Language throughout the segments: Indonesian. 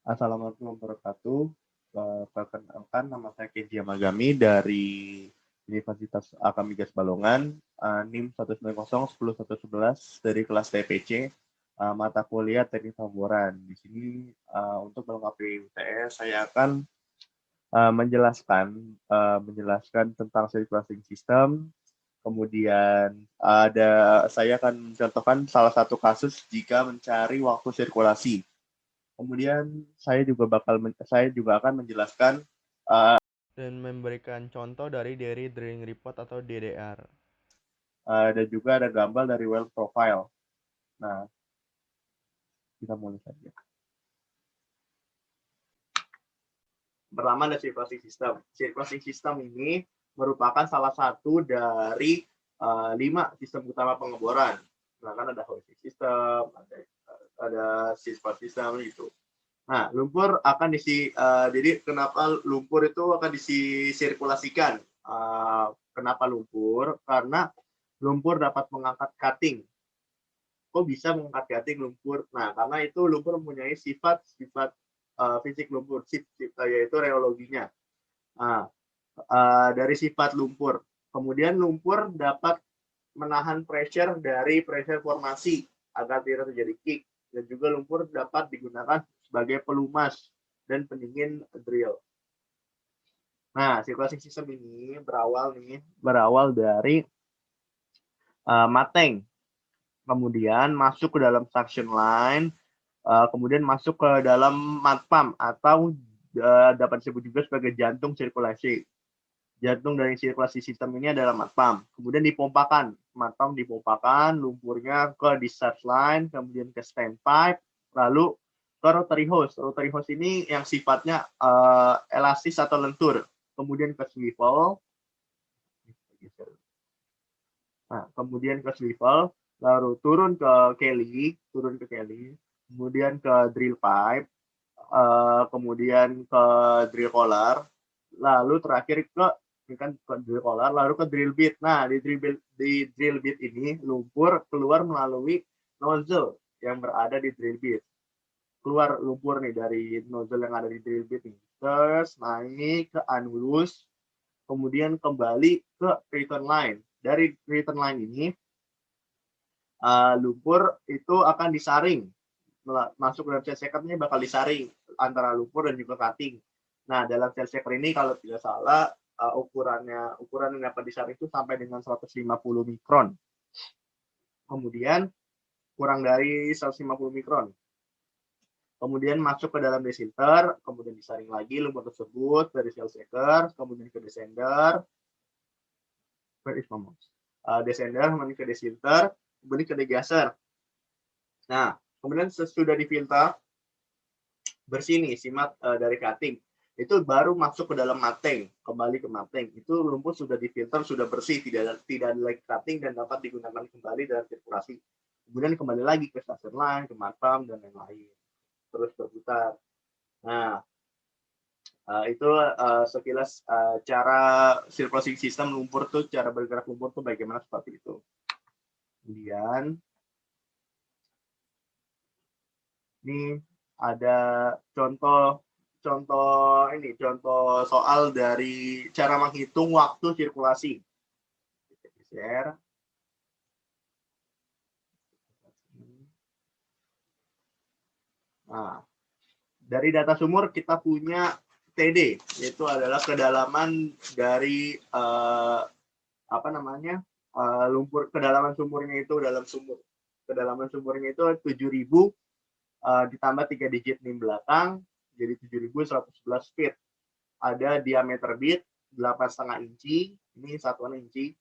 Assalamualaikum warahmatullahi wabarakatuh. Perkenalkan, nama saya Kenji Yamagami dari Universitas Akamigas Balongan, NIM 190-10111 dari kelas TPC, mata kuliah Teknik Pemboran. Di sini untuk melengkapi UTS, saya akan menjelaskan tentang circulating system. Kemudian saya akan mencontohkan salah satu kasus jika mencari waktu sirkulasi. Kemudian saya juga akan menjelaskan dan memberikan contoh dari Daily Drilling Report atau DDR. dan juga ada gambar dari well profile. Nah, kita mulai saja. Pertama ada circulation system. Circulation system ini merupakan salah satu dari 5 sistem utama pengeboran. Nah, kan ada hoisting system, ada circulation system itu. Nah, lumpur akan jadi kenapa lumpur itu akan disirkulasikan? Kenapa lumpur? Karena lumpur dapat mengangkat cutting. Kok bisa mengangkat cutting lumpur? Nah, karena itu lumpur mempunyai sifat fisik lumpur, yaitu reologinya. Nah, dari sifat lumpur. Kemudian lumpur dapat menahan pressure dari pressure formasi agar tidak terjadi kick. Dan juga lumpur dapat digunakan sebagai pelumas dan pendingin drill. Nah, circulation system ini berawal dari mateng. Kemudian masuk ke dalam suction line, kemudian masuk ke dalam mud pump atau dapat disebut juga sebagai jantung sirkulasi. Jantung dari sirkulasi sistem ini adalah mud pump. Kemudian dipompakan, mud pump dipompakan, lumpurnya ke discharge line, kemudian ke standpipe, lalu ke rotary hose. Rotary hose ini yang sifatnya elastis atau lentur. Kemudian ke swivel. Nah, kemudian ke swivel, lalu turun ke Kelly, kemudian ke drill pipe, kemudian ke drill collar, lalu terakhir ke drill collar, lalu ke drill bit. Nah, di drill bit ini lumpur keluar melalui nozzle yang berada di drill bit. Keluar lumpur nih dari nozzle yang ada di drill bit ini. Terus naik ke annulus, kemudian kembali ke return line. Dari return line ini lumpur itu akan disaring, masuk ke dalam cell shaker ini bakal disaring antara lumpur dan juga cutting. Nah, dalam cell shaker ini kalau tidak salah ukuran yang dapat disaring itu sampai dengan 150 mikron. Kemudian kurang dari 150 mikron. Kemudian masuk ke dalam desinter, kemudian disaring lagi lumpur tersebut dari cell shaker, kemudian ke descender. Descender, kemudian ke desinter, kemudian ke degasser. Nah, kemudian sesudah difilter bersih nih simat dari cutting, itu baru masuk ke dalam mateng, kembali ke mateng. Itu lumpur sudah difilter, sudah bersih, tidak ada lagi cutting dan dapat digunakan kembali dalam sirkulasi. Kemudian kembali lagi ke station line, ke matam dan lain-lain. Terus berputar. Nah, itu sekilas cara circulation system lumpur tuh, cara bergerak lumpur tuh bagaimana seperti itu. Kemudian ini ada contoh soal dari cara menghitung waktu sirkulasi. Share. Nah, dari data sumur kita punya TD, yaitu adalah kedalaman dari lumpur, kedalaman sumurnya itu dalam sumur. Kedalaman sumurnya itu 7.000 ditambah 3 digit NIM belakang, jadi 7.111 feet. Ada diameter bit 8,5 inci, ini satuan inci.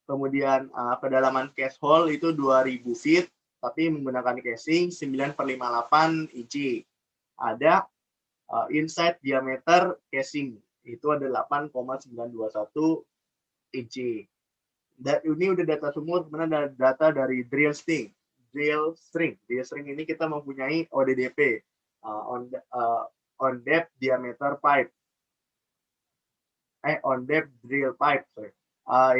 Kemudian kedalaman case hole itu 2.000 feet, tapi menggunakan casing 9/58 inci. Ada inside diameter casing, itu ada 8,921 inci. Dan ini udah data sumur, kemudian ada data dari drill string. Drill string ini kita mempunyai ODDP, on depth diameter pipe. On depth drill pipe, sorry.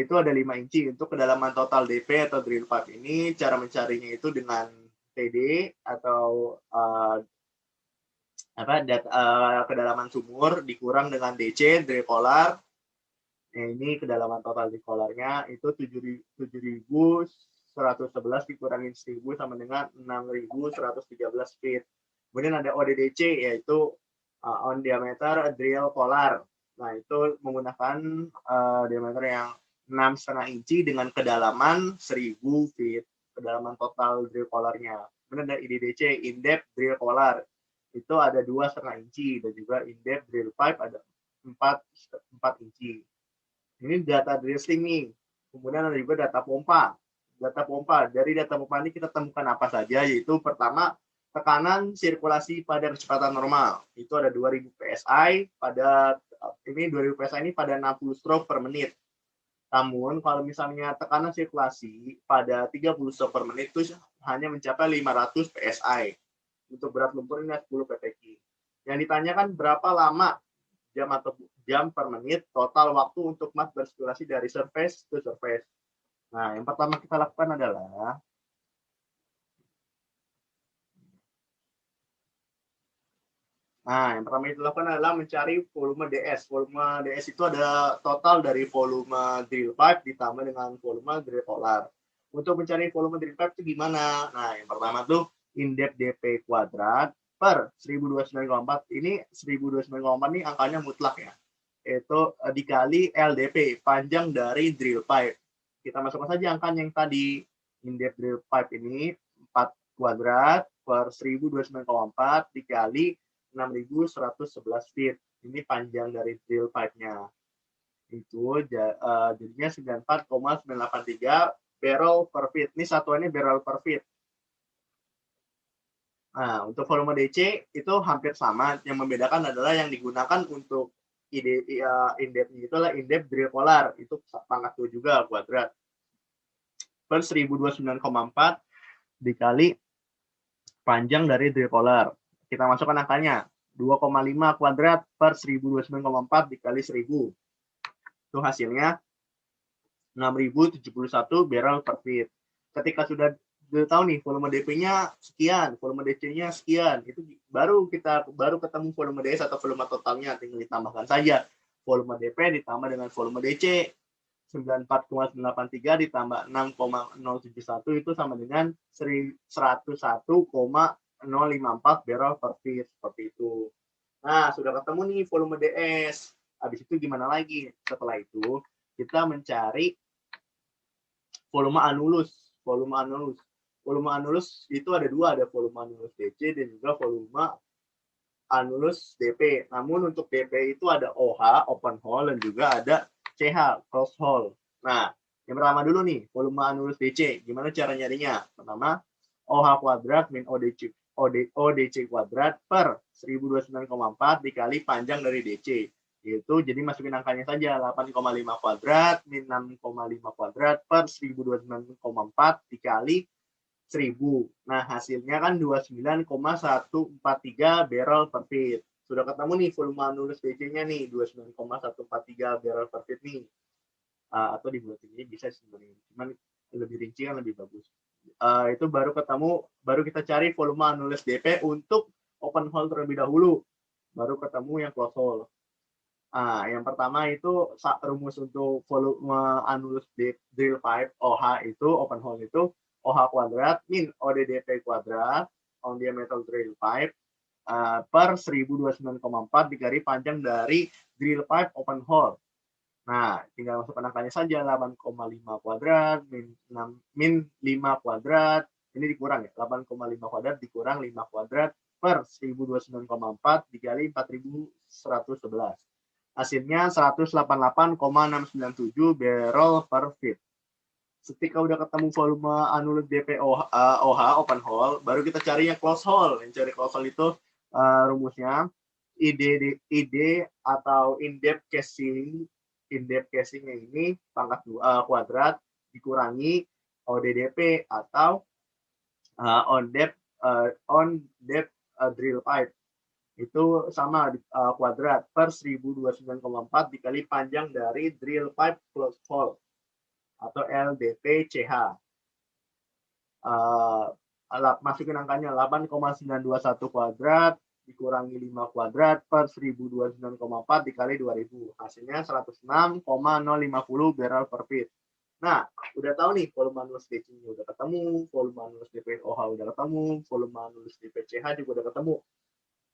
Itu ada 5 inci. Untuk kedalaman total DP atau drill pipe ini, cara mencarinya itu dengan TD atau kedalaman sumur dikurang dengan DC drill collar. Nah, ini kedalaman total drill collarnya itu 7.111 dikurangin 1.000 sama dengan 6.113 feet. Kemudian ada ODDC yaitu on diameter drill collar. Nah, itu menggunakan diameter yang 6,5 inci dengan kedalaman 1.000 feet, kedalaman total drill collarnya. Kemudian ada IDDC, in-depth drill collar. Itu ada 2,5 inci dan juga in-depth drill pipe ada 4 inci. Ini data drill string nih. Kemudian ada juga data pompa. Data pompa. Dari data pompa ini kita temukan apa saja, yaitu pertama, tekanan sirkulasi pada kecepatan normal. Itu ada 2000 PSI pada ini 2000 PSI ini pada 60 stroke per menit. Namun kalau misalnya tekanan sirkulasi pada 30 stroke per menit itu hanya mencapai 500 PSI. Untuk berat lumpur ini 10 ppk. Yang ditanyakan berapa lama jam per menit total waktu untuk mat bersirkulasi dari surface ke surface. Nah, yang pertama kita lakukan adalah yang pertama itu lakukan adalah mencari volume DS. Volume DS itu ada total dari volume drill pipe ditambah dengan volume drill collar. Untuk mencari volume drill pipe itu gimana? Nah, yang pertama tuh in-depth DP kuadrat per 1294. Ini 1294 ini angkanya mutlak ya. Itu dikali LDP, panjang dari drill pipe. Kita masukkan saja angkanya yang tadi. In-depth drill pipe ini 4 kuadrat per 1294 dikali 6.111 feet. Ini panjang dari drill pipe-nya. Itu jadinya 94,983 barrel per feet. Ini satuannya barrel per feet. Nah, untuk volume DC itu hampir sama. Yang membedakan adalah yang digunakan untuk in-depth-nya itu adalah in-depth drill collar. Itu pangkat 2 juga kuadrat. Per 1209,4 dikali panjang dari drill collar. Kita masukkan angkanya. 2,5 kuadrat per 1209,4 dikali 1000. Itu hasilnya 6.071 barrel per feet. Ketika sudah tahu nih volume DP-nya sekian, volume DC-nya sekian, itu baru ketemu volume DS atau volume totalnya, tinggal ditambahkan saja volume DP ditambah dengan volume DC. 94,983 ditambah 6,071 itu sama dengan 101,054 barrel per feet, seperti itu. Nah, sudah ketemu nih volume DS. Habis itu gimana lagi? Setelah itu kita mencari volume anulus. Volume anulus itu ada dua, ada volume anulus DC dan juga volume anulus DP. Namun untuk DP itu ada OH, open hole, dan juga ada CH, cross hole. Nah, yang pertama dulu nih, volume anulus DC. Gimana cara nyarinya? Pertama, OH kuadrat min ODC kuadrat per 1209,4 dikali panjang dari DC. Itu jadi masukin angkanya saja, 8,5 kuadrat min 6,5 kuadrat per 1209,4 dikali 1000. Nah, hasilnya kan 29,143 barrel per feet. Sudah ketemu nih volume anulus DC-nya nih, 29,143 barrel per feet nih. Atau dibuat ini bisa sebenarnya. Cuman lebih rinci kan lebih bagus. Itu baru ketemu, baru kita cari volume anulus DP untuk open hole terlebih dahulu. Baru ketemu yang close hole. Yang pertama itu rumus untuk volume anulus drill pipe OH itu, open hole itu, OH kuadrat min ODDP kuadrat on diameter drill pipe per 1209,4 dikali panjang dari drill pipe open hole. Nah, tinggal masukkan angkanya saja, 8,5 kuadrat min 5 kuadrat. Ini dikurang ya, 8,5 kuadrat dikurang 5 kuadrat per 1209,4 dikali 4111. Hasilnya 188,697 barrel per feet. Ketika udah ketemu volume anulus DP OH open hole, baru kita cari yang close hole. Yang cari close hole itu rumusnya ID atau in-depth casing. In-depth casingnya ini pangkat 2 kuadrat dikurangi ODDP atau on depth drill pipe. Itu sama kuadrat per 1209,4 dikali panjang dari drill pipe close hole atau LDP-CH. Masukin angkanya 8,921 kuadrat dikurangi 5 kuadrat per 1029,4 dikali 2000. Hasilnya 106,050 barrel per feet. Nah, udah tahu nih volume anulus DC-nya udah ketemu, volume anulus DPOH udah ketemu, volume anulus DPCH juga udah ketemu.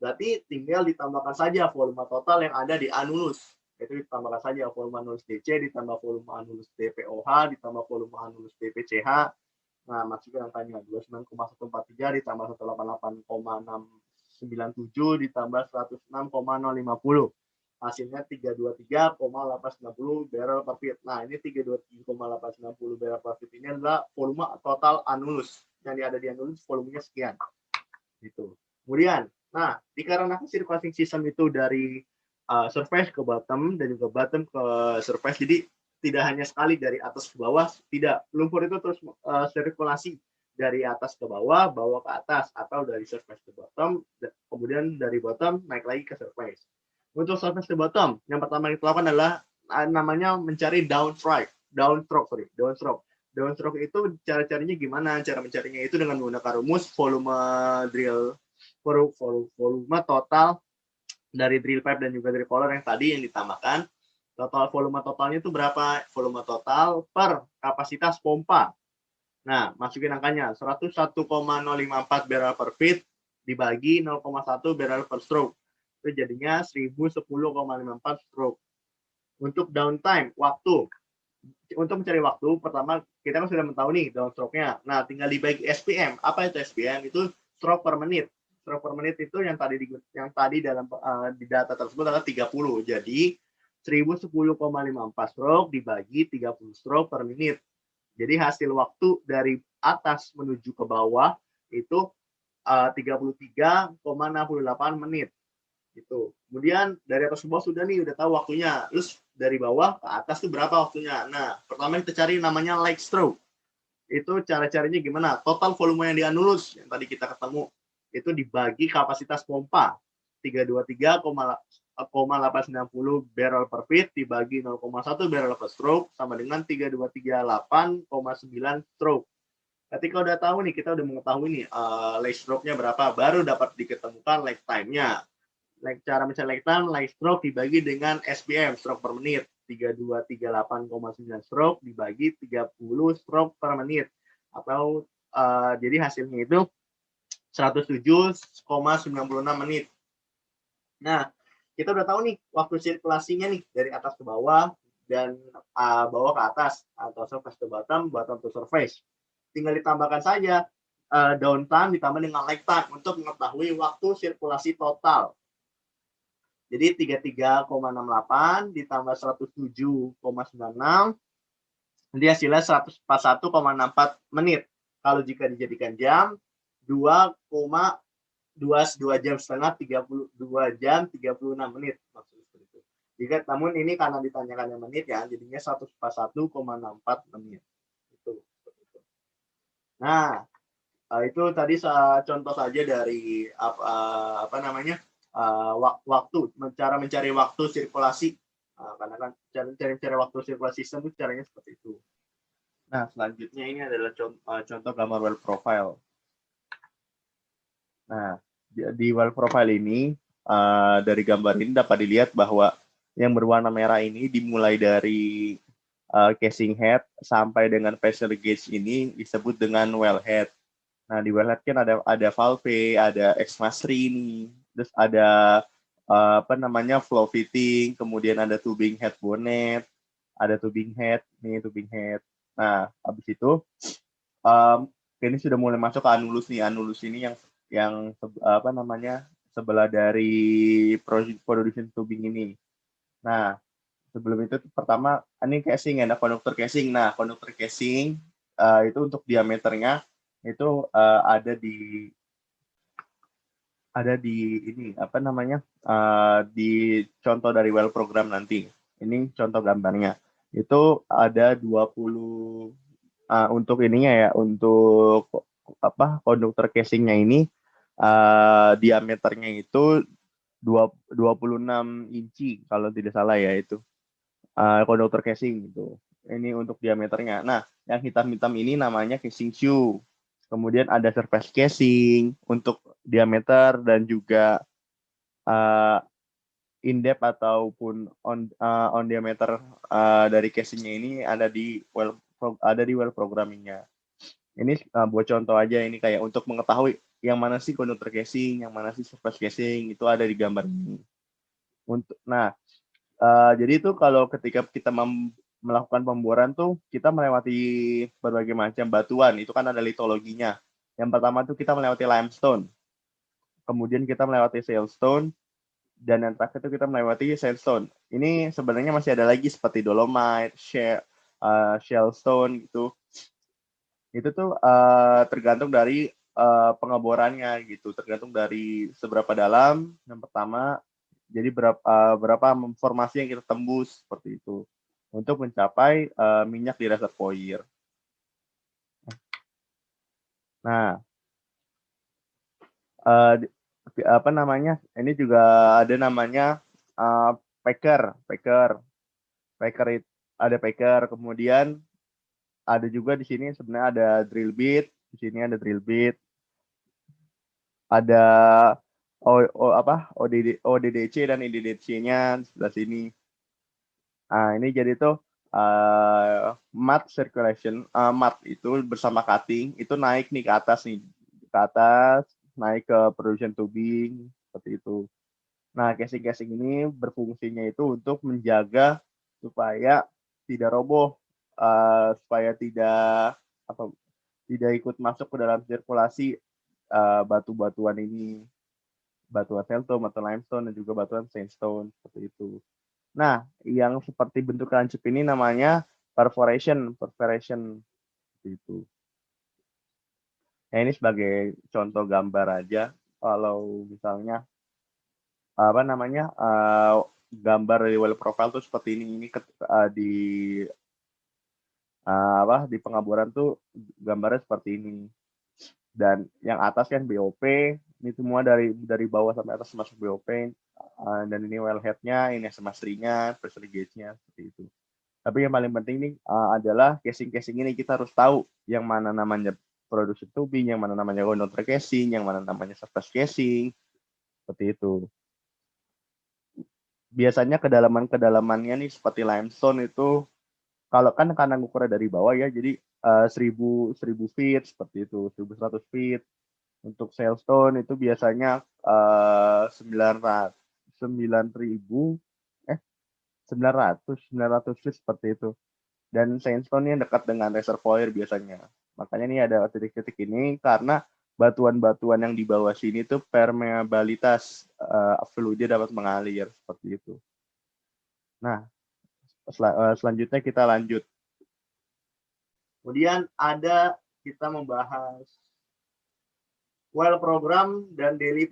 Berarti tinggal ditambahkan saja volume total yang ada di anulus. Itu ditambahkan saja volume anulus DC ditambah volume anulus DPOH ditambah volume anulus DPCH. Nah, masukkan angkanya 29,143 ditambah 188,697 ditambah 106,050. Hasilnya 323,890 barrel per feet. Nah, ini 323,890 barrel per feet ini adalah volume total anulus. Yang ada di anulus volumenya sekian. Gitu. Kemudian, nah, dikarenakan circulating system itu dari surface ke bottom dan juga bottom ke surface, jadi tidak hanya sekali dari atas ke bawah, tidak. Lumpur itu terus sirkulasi dari atas ke bawah, bawah ke atas, atau dari surface ke bottom, kemudian dari bottom naik lagi ke surface. Untuk surface ke bottom, yang pertama yang kita lakukan adalah namanya mencari downstroke. Downstroke itu cara-caranya gimana? Cara mencarinya itu dengan menggunakan rumus volume total dari drill pipe dan juga drill collar yang tadi yang ditambahkan. Total volume totalnya itu berapa? Volume total per kapasitas pompa. Nah, masukin angkanya 101,054 barrel per feet dibagi 0,1 barrel per stroke. Itu jadinya 1010,54 stroke. Untuk downtime, waktu. Untuk mencari waktu, pertama kita kan sudah mengetahui nih downstroke-nya. Nah, tinggal dibagi SPM. Apa itu SPM? Itu stroke per menit. Stroke per menit itu yang tadi dalam di data tersebut adalah 30. Jadi 1010,54 stroke dibagi 30 stroke per menit. Jadi hasil waktu dari atas menuju ke bawah itu 33,68 menit. Gitu. Kemudian dari atas ke bawah sudah tahu waktunya. Terus dari bawah ke atas itu berapa waktunya? Nah, pertama kita cari namanya leg stroke. Itu cara-caranya gimana? Total volume yang dianulus yang tadi kita ketemu itu dibagi kapasitas pompa 323,890 barrel per feet dibagi 0,1 barrel per stroke sama dengan 3238,9 stroke. Ketika udah tahu nih, kita udah mengetahui nih leg stroke-nya berapa, baru dapat diketemukan leg time-nya. Cara mencari leg time, leg stroke dibagi dengan SPM, stroke per menit. 3238,9 stroke dibagi 30 stroke per menit. Atau jadi hasilnya itu 107,96 menit. Nah, kita udah tahu nih waktu sirkulasinya nih dari atas ke bawah dan bawah ke atas atau surface to bottom, bottom to surface. Tinggal ditambahkan saja downtime ditambah dengan lag time untuk mengetahui waktu sirkulasi total. Jadi 33,68 ditambah 107,96 jadi hasilnya 141,64 menit. Kalau jika dijadikan jam 2,2 jam setengah 32 jam 36 menit maksudnya seperti itu. Jika namun ini karena ditanyakannya menit ya, jadinya 141,64 menit. Itu. Nah, itu tadi contoh saja dari apa namanya waktu, cara mencari waktu sirkulasi. Karena kan mencari waktu sirkulasi sistem itu caranya seperti itu. Nah, selanjutnya ini adalah contoh gambar well profile. Nah, di well profile ini dari gambar ini dapat dilihat bahwa yang berwarna merah ini dimulai dari casing head sampai dengan pressure gauge ini disebut dengan wellhead. Nah, di wellhead kan ada valve, ada exmasri ini, terus ada flow fitting, kemudian ada tubing head bonnet, ada tubing head, ini tubing head. Nah, habis itu ini sudah mulai masuk ke anulus nih. Anulus ini yang sebelah dari production tubing ini. Nah, sebelum itu pertama ini casing, ada konduktor casing. Nah, konduktor casing itu untuk diameternya itu ada di ini di contoh dari well program nanti. Ini contoh gambarnya. Itu ada 20 untuk ininya ya, untuk konduktor casingnya ini diameternya itu 26 inci kalau tidak salah ya, itu konduktor casing gitu. Ini untuk diameternya. Nah, yang hitam-hitam ini namanya casing shoe. Kemudian ada surface casing untuk diameter dan juga uh, in depth ataupun on diameter dari casingnya ini ada di well programmingnya. Ini buat contoh aja, ini kayak untuk mengetahui yang mana sih conductor casing, yang mana sih surface casing, itu ada di gambar ini. Jadi itu kalau ketika kita melakukan pemboran tuh kita melewati berbagai macam batuan, itu kan ada litologinya. Yang pertama tuh kita melewati limestone, kemudian kita melewati siltstone, dan yang terakhir itu kita melewati sandstone. Ini sebenarnya masih ada lagi seperti dolomite, shellstone gitu. Itu tuh tergantung dari pengeborannya gitu, tergantung dari seberapa dalam yang pertama. Jadi berapa formasi yang kita tembus seperti itu untuk mencapai minyak di reservoir. Nah, apa namanya? Ini juga ada namanya packer ada packer, kemudian ada juga di sini sebenarnya ada drill bit, di sini ada drill bit, ada ODDC dan IDDC-nya sebelah sini. Nah, ini jadi tuh mat circulation, mat itu bersama cutting itu naik nih ke atas, naik ke production tubing seperti itu. Nah, casing-casing ini berfungsinya itu untuk menjaga supaya tidak roboh, supaya tidak ikut masuk ke dalam sirkulasi batu-batuan ini, batuan siltstone atau limestone dan juga batuan sandstone seperti itu. Nah, yang seperti bentuk lancip ini namanya perforation itu. Nah, ini sebagai contoh gambar aja. Kalau misalnya apa namanya gambar dari well profile tuh seperti ini di pengeboran tuh gambarnya seperti ini. Dan yang atas kan BOP, ini semua dari bawah sampai atas masuk BOP. Dan ini wellhead-nya, ini SMA3-nya, pressure gauge-nya seperti itu. Tapi yang paling penting nih adalah casing-casing ini kita harus tahu yang mana namanya production tubing, yang mana namanya conductor casing, yang mana namanya surface casing, seperti itu. Biasanya kedalamannya nih seperti limestone itu, kalau kan karena ngukurnya dari bawah ya, jadi 1000 feet seperti itu, 1100 feet. Untuk siltstone itu biasanya 900 feet seperti itu. Dan sandstone yang dekat dengan reservoir biasanya. Makanya ini ada titik-titik ini karena batuan-batuan yang di bawah sini tuh permeabilitas fluidnya dapat mengalir seperti itu. Nah, selanjutnya kita lanjut. Kemudian kita membahas well program dan daily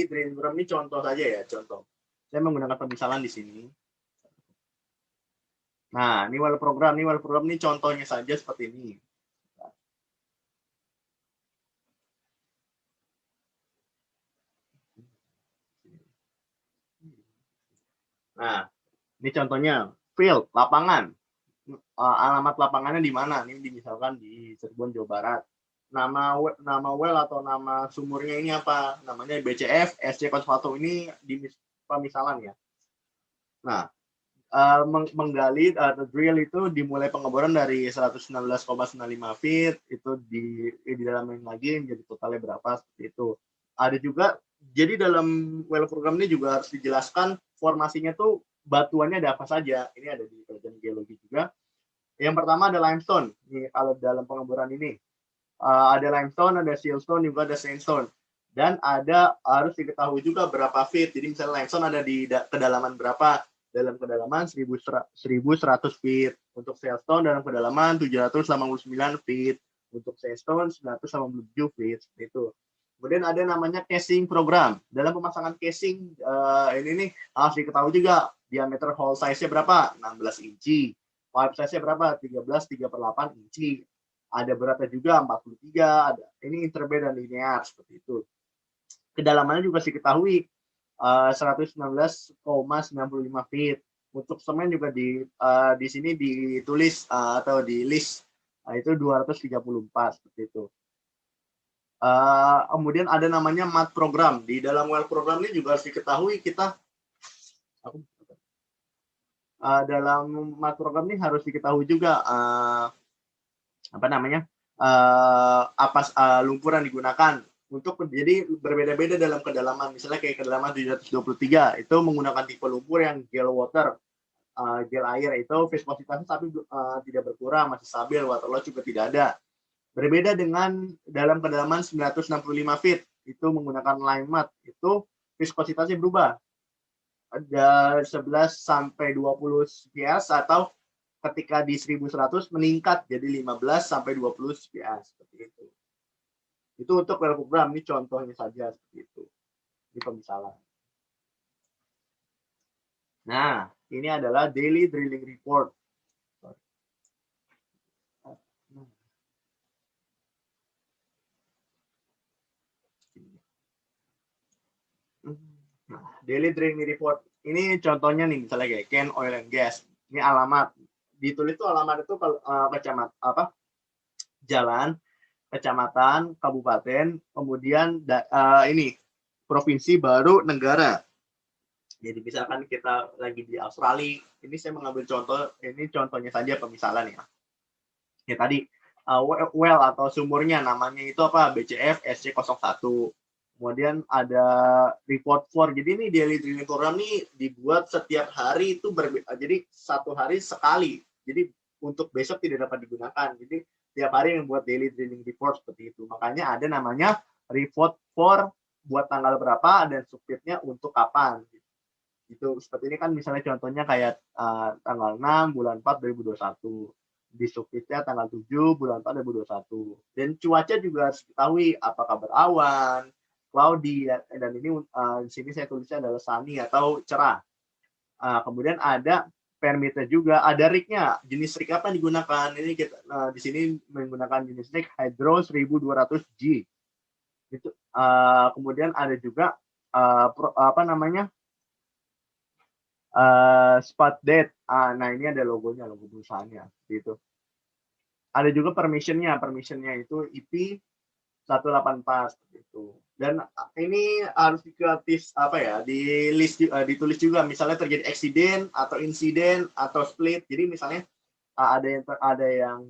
drain program. Ini contoh saja ya, contoh. Saya menggunakan pemisalan di sini. Nah, ini well program ini contohnya saja seperti ini. Nah, ini contohnya field, lapangan. Alamat lapangannya di mana? Ini misalkan di Cirebon, Jawa Barat. Nama well atau nama sumurnya ini apa? Namanya BCF SC Konservato, ini di pemisalan ya. Nah, menggali atau drill itu dimulai pengeboran dari 119,95 feet, itu di dalamin lagi menjadi totalnya berapa seperti itu. Ada juga, jadi dalam well program ini juga harus dijelaskan formasinya tuh batuannya ada apa saja. Ini ada di pelajaran geologi juga. Yang pertama ada limestone. Ini kalau dalam pengeboran ini ada limestone, ada siltstone, juga ada sandstone. Dan harus diketahui juga berapa feet. Jadi misalnya limestone ada di kedalaman berapa? Dalam kedalaman 1100 feet. Untuk siltstone dalam kedalaman 789 feet. Untuk sandstone 987 feet. Itu. Kemudian ada namanya casing program. Dalam pemasangan casing ini nih harus diketahui juga diameter hole size-nya berapa? 16 inci. Pipe size-nya berapa? 13/3/8 inci. Ada beratnya juga 43, ada ini interbeam dan linear seperti itu. Kedalamannya juga diketahui 119,95 feet. Untuk semen juga di sini ditulis atau di list itu 234 seperti itu. Kemudian ada namanya MAT program. Di dalam well program ini juga harus diketahui kita dalam MAT program ini harus diketahui juga apa namanya lumpur yang digunakan untuk jadi berbeda-beda dalam kedalaman. Misalnya kayak kedalaman 723 itu menggunakan tipe lumpur yang gel water, gel air itu viskositasnya tapi tidak berkurang, masih stabil, water loss juga tidak ada. Berbeda dengan dalam kedalaman 965 feet, itu menggunakan lime mat, itu viskositasnya berubah. Ada 11 sampai 20 psi atau ketika di 1100 meningkat jadi 15 sampai 20 psi seperti itu. Itu untuk well program, ini contohnya saja seperti itu. Ini pemisalan. Nah, ini adalah daily drilling report. Nah, daily drilling report ini contohnya nih, misalnya kayak Ken Oil and Gas. Ini alamat, ditulis tuh alamat itu kecamatan apa? Jalan, kecamatan, kabupaten, kemudian ini provinsi, baru negara. Jadi misalkan kita lagi di Australia, ini saya mengambil contoh, ini contohnya saja pemisalan ya. Ya tadi well atau sumurnya namanya itu apa? BCF SC01. Kemudian ada report for. Jadi ini daily drilling program ini dibuat setiap hari itu berbeda. Jadi satu hari sekali. Jadi untuk besok tidak dapat digunakan. Jadi tiap hari membuat daily drilling report seperti itu. Makanya ada namanya report for buat tanggal berapa dan subjeknya untuk kapan. Itu seperti ini kan misalnya contohnya kayak tanggal 6 bulan 4 2021. Di subjeknya tanggal 7 bulan 4 2021. Dan cuaca juga harus diketahui apakah berawan, cloudy, dan ini di sini saya tulisnya adalah sunny atau cerah. Kemudian ada permitnya juga, ada rignya, jenis rig apa yang digunakan. Ini kita di sini menggunakan jenis rig Hydro 1200G. Itu kemudian ada juga apa namanya spot date. Nah ini ada logonya, logo perusahaannya gitu. Ada juga permissionnya itu IP 184 gitu. Dan ini harus ditulis ditulis juga misalnya terjadi accident atau insiden atau split. Jadi misalnya ada yang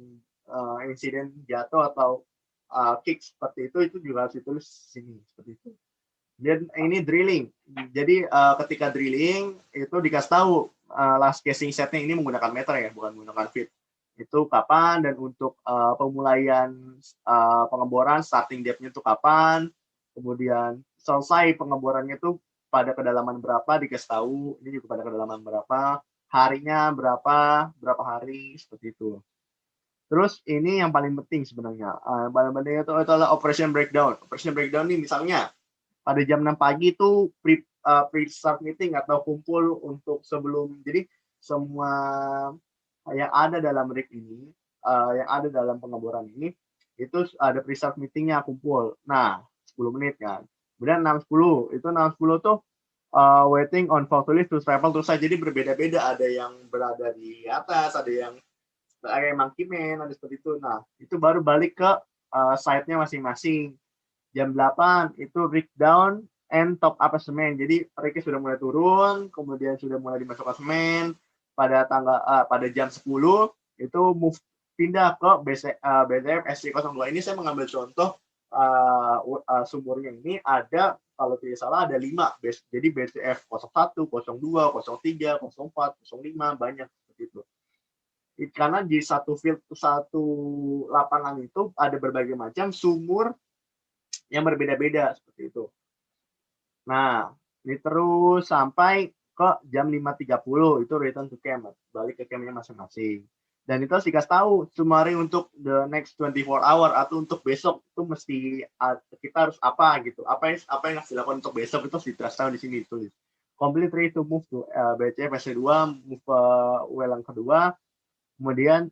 insiden jatuh atau kick seperti itu juga harus ditulis sini seperti itu. Dan ini drilling. Jadi ketika drilling itu dikasih tahu last casing setnya ini menggunakan meter ya, bukan menggunakan feet. Itu kapan, dan untuk pemulaian pengeboran starting depth-nya itu kapan, kemudian selesai pengeborannya itu pada kedalaman berapa dikasih tahu, ini juga pada kedalaman berapa, harinya berapa hari seperti itu. Terus ini yang paling penting sebenarnya, paling penting itu adalah operation breakdown. Operation breakdown ini misalnya pada jam 6 pagi itu pre-start meeting atau kumpul untuk sebelum, jadi semua yang ada dalam rig ini, yang ada dalam pengeboran ini, itu ada pre-start meetingnya kumpul. Nah, 10 menit kan. Kemudian 6.10, itu 6.10 tuh waiting on Fortulis to travel terus saja. Jadi berbeda-beda, ada yang berada di atas, ada yang monkey man, ada seperti itu. Nah, itu baru balik ke site-nya masing-masing. Jam 8 itu rig down and top up semen. Jadi rignya sudah mulai turun, kemudian sudah mulai dimasukkan semen. Pada jam 10 itu move pindah ke BCF SC02. Ini saya mengambil contoh sumurnya ini ada, kalau tidak salah ada 5. Jadi BCF 01, 02, 03, 04, 05 banyak seperti itu. Karena di satu lapangan itu ada berbagai macam sumur yang berbeda-beda seperti itu. Nah, ini terus sampai ke jam 5.30 itu return to camp, balik ke campnya masing-masing. Dan itu harus dikasih tahu summary untuk the next 24 hour atau untuk besok itu mesti kita harus apa gitu. Apa yang harus dilakukan untuk besok itu harus dikasih tahu di sini ditulis. Complete ready to move to BCF SC2, move ke well yang kedua. Kemudian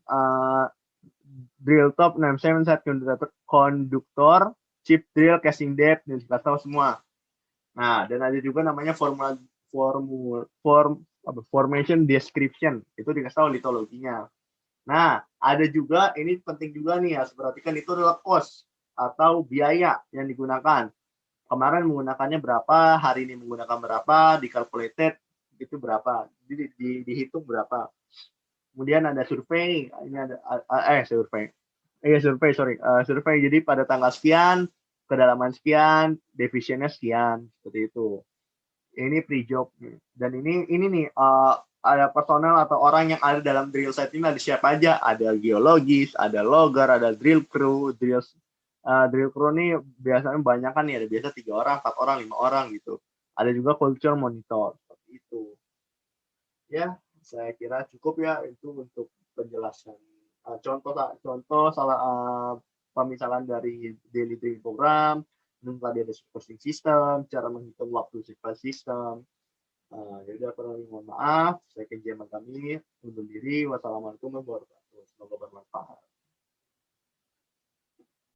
drill top 97 set conductor, chip drill, casing depth, dan dikasih tahu semua. Nah, dan ada juga namanya formation description, itu dikasih tahu litologinya. Nah, ada juga, ini penting juga nih, harus perhatikan, itu adalah cost. atau biaya yang digunakan. Kemarin menggunakannya berapa, hari ini menggunakan berapa, dikalkulated itu berapa, jadi dihitung berapa. Kemudian ada survei, ini ada survei. Survei, sorry. Survei, jadi pada tanggal sekian, kedalaman sekian, defisiennya sekian, seperti itu. Ini pre-job. Dan ini nih, ada personel atau orang yang ada dalam drill site ini ada siapa aja. Ada geologis, ada logger, ada drill crew. Drill crew ini biasanya banyak kan nih, ada biasa 3 orang, 4 orang, 5 orang gitu. Ada juga culture monitor, seperti itu. Ya, saya kira cukup ya itu untuk penjelasan contoh salah pemisalan dari daily drilling program, dan tadi ada sequencing system, cara menghitung waktu sequence system. Ya udah, kurang lebih mohon maaf, saya Kenji kami undur diri. Wassalamualaikum warahmatullahi wabarakatuh. Semoga bermanfaat.